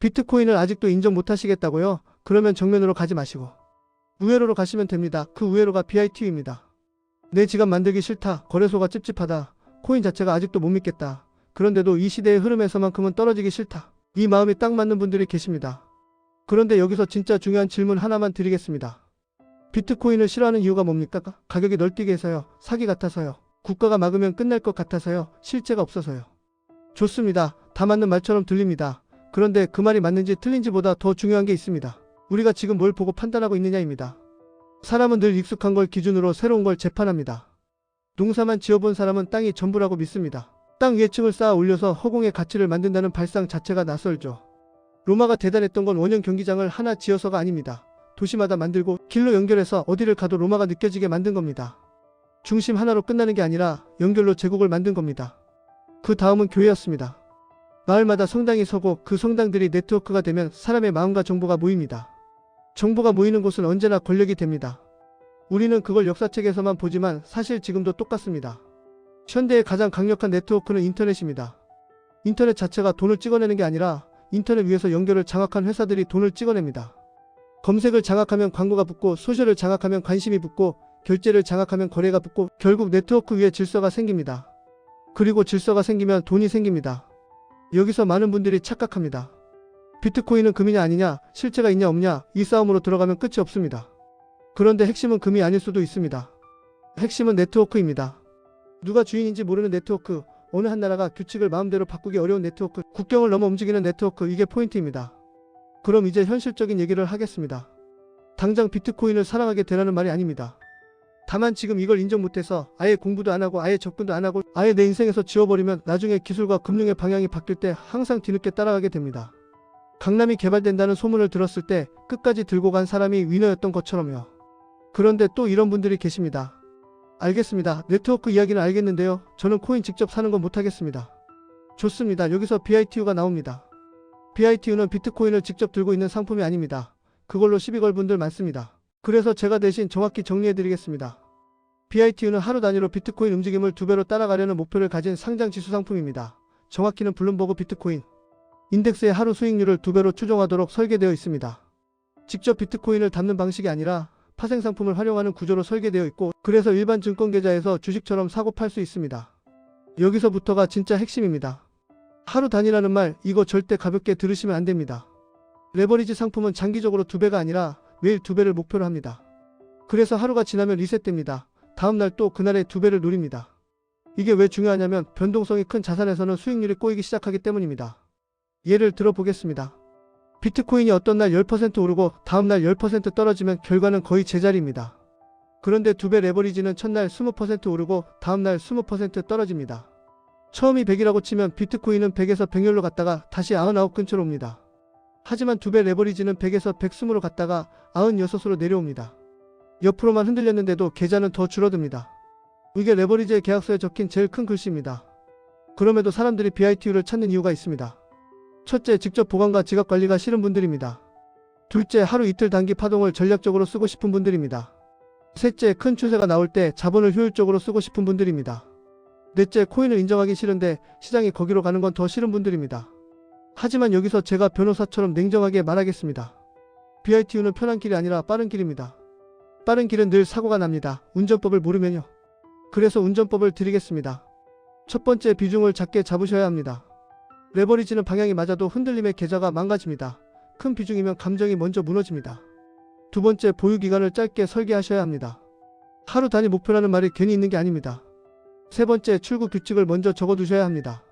비트코인을 아직도 인정 못하시겠다고요? 그러면 정면으로 가지 마시고 우회로로 가시면 됩니다. 그 우회로가 BITU입니다. 내 지갑 만들기 싫다. 거래소가 찝찝하다. 코인 자체가 아직도 못 믿겠다. 그런데도 이 시대의 흐름에서만큼은 떨어지기 싫다. 이 마음이 딱 맞는 분들이 계십니다. 그런데 여기서 진짜 중요한 질문 하나만 드리겠습니다. 비트코인을 싫어하는 이유가 뭡니까? 가격이 널뛰게 해서요. 사기 같아서요. 국가가 막으면 끝날 것 같아서요. 실체가 없어서요. 좋습니다. 다 맞는 말처럼 들립니다. 그런데 그 말이 맞는지 틀린지보다 더 중요한 게 있습니다. 우리가 지금 뭘 보고 판단하고 있느냐입니다. 사람은 늘 익숙한 걸 기준으로 새로운 걸 재판합니다. 농사만 지어본 사람은 땅이 전부라고 믿습니다. 땅 위에 층을 쌓아 올려서 허공의 가치를 만든다는 발상 자체가 낯설죠. 로마가 대단했던 건 원형 경기장을 하나 지어서가 아닙니다. 도시마다 만들고 길로 연결해서 어디를 가도 로마가 느껴지게 만든 겁니다. 중심 하나로 끝나는 게 아니라 연결로 제국을 만든 겁니다. 그 다음은 교회였습니다. 마을마다 성당이 서고 그 성당들이 네트워크가 되면 사람의 마음과 정보가 모입니다. 정보가 모이는 곳은 언제나 권력이 됩니다. 우리는 그걸 역사책에서만 보지만 사실 지금도 똑같습니다. 현대의 가장 강력한 네트워크는 인터넷입니다. 인터넷 자체가 돈을 찍어내는 게 아니라 인터넷 위에서 연결을 장악한 회사들이 돈을 찍어냅니다. 검색을 장악하면 광고가 붙고, 소셜을 장악하면 관심이 붙고, 결제를 장악하면 거래가 붙고, 결국 네트워크 위에 질서가 생깁니다. 그리고 질서가 생기면 돈이 생깁니다. 여기서 많은 분들이 착각합니다. 비트코인은 금이냐 아니냐, 실체가 있냐 없냐, 이 싸움으로 들어가면 끝이 없습니다. 그런데 핵심은 금이 아닐 수도 있습니다. 핵심은 네트워크입니다. 누가 주인인지 모르는 네트워크, 어느 한 나라가 규칙을 마음대로 바꾸기 어려운 네트워크, 국경을 넘어 움직이는 네트워크, 이게 포인트입니다. 그럼 이제 현실적인 얘기를 하겠습니다. 당장 비트코인을 사랑하게 되라는 말이 아닙니다. 다만 지금 이걸 인정 못해서 아예 공부도 안 하고 아예 접근도 안 하고 아예 내 인생에서 지워버리면 나중에 기술과 금융의 방향이 바뀔 때 항상 뒤늦게 따라가게 됩니다. 강남이 개발된다는 소문을 들었을 때 끝까지 들고 간 사람이 위너였던 것처럼요. 그런데 또 이런 분들이 계십니다. 알겠습니다. 네트워크 이야기는 알겠는데요. 저는 코인 직접 사는 건 못하겠습니다. 좋습니다. 여기서 BITU가 나옵니다. BITU는 비트코인을 직접 들고 있는 상품이 아닙니다. 그걸로 시비 걸 분들 많습니다. 그래서 제가 대신 정확히 정리해드리겠습니다. BITU는 하루 단위로 비트코인 움직임을 2배로 따라가려는 목표를 가진 상장 지수 상품입니다. 정확히는 블룸버그 비트코인 인덱스의 하루 수익률을 2배로 추종하도록 설계되어 있습니다. 직접 비트코인을 담는 방식이 아니라 파생 상품을 활용하는 구조로 설계되어 있고, 그래서 일반 증권 계좌에서 주식처럼 사고 팔 수 있습니다. 여기서부터가 진짜 핵심입니다. 하루 단위라는 말, 이거 절대 가볍게 들으시면 안 됩니다. 레버리지 상품은 장기적으로 2배가 아니라 매일 2배를 목표로 합니다. 그래서 하루가 지나면 리셋됩니다. 다음날 또 그날의 2배를 노립니다. 이게 왜 중요하냐면 변동성이 큰 자산에서는 수익률이 꼬이기 시작하기 때문입니다. 예를 들어 보겠습니다. 비트코인이 어떤 날 10% 오르고 다음날 10% 떨어지면 결과는 거의 제자리입니다. 그런데 2배 레버리지는 첫날 20% 오르고 다음날 20% 떨어집니다. 처음이 100이라고 치면 비트코인은 100에서 100열로 갔다가 다시 99 근처로 옵니다. 하지만 2배 레버리지는 100에서 120으로 갔다가 96으로 내려옵니다. 옆으로만 흔들렸는데도 계좌는 더 줄어듭니다. 이게 레버리지의 계약서에 적힌 제일 큰 글씨입니다. 그럼에도 사람들이 BITU를 찾는 이유가 있습니다. 첫째, 직접 보관과 지갑 관리가 싫은 분들입니다. 둘째, 하루 이틀 단기 파동을 전략적으로 쓰고 싶은 분들입니다. 셋째, 큰 추세가 나올 때 자본을 효율적으로 쓰고 싶은 분들입니다. 넷째, 코인을 인정하기 싫은데 시장이 거기로 가는 건 더 싫은 분들입니다. 하지만 여기서 제가 변호사처럼 냉정하게 말하겠습니다. BITU는 편한 길이 아니라 빠른 길입니다. 빠른 길은 늘 사고가 납니다. 운전법을 모르면요. 그래서 운전법을 드리겠습니다. 첫 번째, 비중을 작게 잡으셔야 합니다. 레버리지는 방향이 맞아도 흔들림의 계좌가 망가집니다. 큰 비중이면 감정이 먼저 무너집니다. 두 번째, 보유기간을 짧게 설계하셔야 합니다. 하루 단위 목표라는 말이 괜히 있는 게 아닙니다. 세 번째, 출구 규칙을 먼저 적어두셔야 합니다.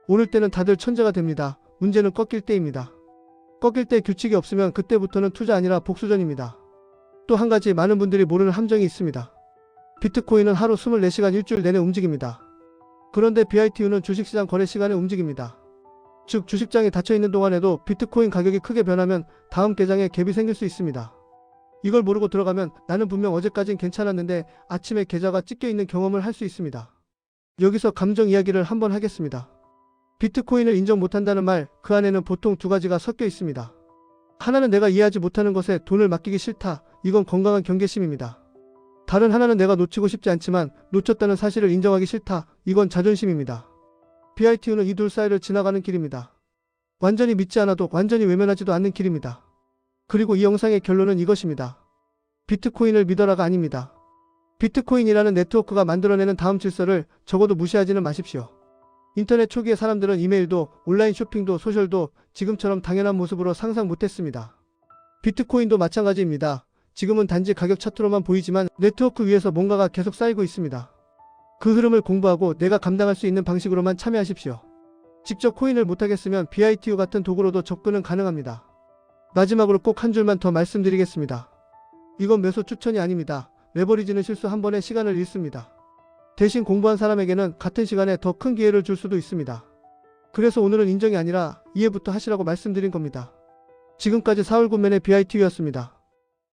오를 때는 다들 천재가 됩니다. 문제는 꺾일 때입니다. 꺾일 때 규칙이 없으면 그때부터는 투자 아니라 복수전입니다. 또 한 가지 많은 분들이 모르는 함정이 있습니다. 비트코인은 하루 24시간 일주일 내내 움직입니다. 그런데 BITU는 주식시장 거래 시간에 움직입니다. 즉 주식장이 닫혀있는 동안에도 비트코인 가격이 크게 변하면 다음 계장에 갭이 생길 수 있습니다. 이걸 모르고 들어가면 나는 분명 어제까진 괜찮았는데 아침에 계좌가 찢겨있는 경험을 할 수 있습니다. 여기서 감정 이야기를 한번 하겠습니다. 비트코인을 인정 못한다는 말, 그 안에는 보통 두 가지가 섞여 있습니다. 하나는 내가 이해하지 못하는 것에 돈을 맡기기 싫다. 이건 건강한 경계심입니다. 다른 하나는 내가 놓치고 싶지 않지만 놓쳤다는 사실을 인정하기 싫다. 이건 자존심입니다. BITU는 이 둘 사이를 지나가는 길입니다. 완전히 믿지 않아도 완전히 외면하지도 않는 길입니다. 그리고 이 영상의 결론은 이것입니다. 비트코인을 믿어라가 아닙니다. 비트코인이라는 네트워크가 만들어내는 다음 질서를 적어도 무시하지는 마십시오. 인터넷 초기의 사람들은 이메일도 온라인 쇼핑도 소셜도 지금처럼 당연한 모습으로 상상 못했습니다. 비트코인도 마찬가지입니다. 지금은 단지 가격 차트로만 보이지만 네트워크 위에서 뭔가가 계속 쌓이고 있습니다. 그 흐름을 공부하고 내가 감당할 수 있는 방식으로만 참여하십시오. 직접 코인을 못하겠으면 BITU 같은 도구로도 접근은 가능합니다. 마지막으로 꼭 한 줄만 더 말씀드리겠습니다. 이건 매수 추천이 아닙니다. 레버리지는 실수 한 번에 시간을 잃습니다. 대신 공부한 사람에게는 같은 시간에 더 큰 기회를 줄 수도 있습니다. 그래서 오늘은 인정이 아니라 이해부터 하시라고 말씀드린 겁니다. 지금까지 사울굿맨의 BITU였습니다.